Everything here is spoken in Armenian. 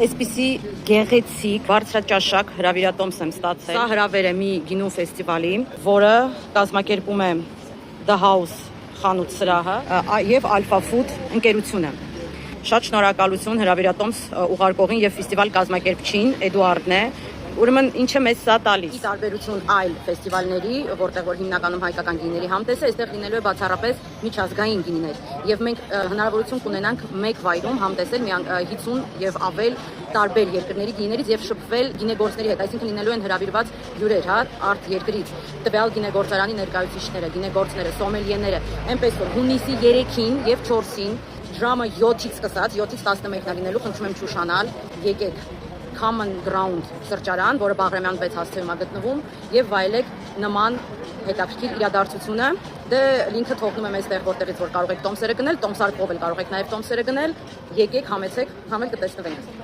Այսպիսի գեղեցիկ բարձրաճաշակ հրավիրատոմս եմ ստացել։ Սա հրավեր է մի գինու ֆեստիվալի, որը կազմակերպում է The House խանութ սրահը եւ Alpha Food ընկերությունը։ Շատ շնորհակալություն հրավիրատոմս ուղարկողին եւ ֆեստիվալ կազմակերպչին Էդուարդն է։ Ուրեմն ինչը մեզ սա տալիս։ Ի տարբերություն այլ ֆեստիվալների, որտեղ որ հիմնականում հայկական գինիների համտես է, այստեղ լինելու է բացառապես միջազգային գինիներ։ Եւ մենք հնարավորություն կունենանք մեկ վայրում համտեսել 50 եւ ավել տարբեր երկրների գինիներից եւ շփվել գինեգործների հետ, այսինքն լինելու են հրավիրված հյուրեր, արտ երկրից, տվյալ գինեգործարանի ներկայացուցիչները, գինեգործները, սոմելիեները, այնպես որ հունիսի 3-ին եւ 4-ին ժամը 7-ից սկսած 7-ից 11-ն լինելու, խնդրում եմ չուշանալ, եկեք Common Ground սրճարան, որը Բաղրամյան 6 հասցեում է գտնվում, եւ վայելեք նման հետաքրքիր իրադարձությունը։ Դե լինքը թողնում եմ այստեղ, որտեղից որ կարող եք տոմսերը գնել, տոմսարկով էլ կարող եք նաեւ տոմսերը գնել։ Եկեք, համեցեք, համել կտեսնվենք։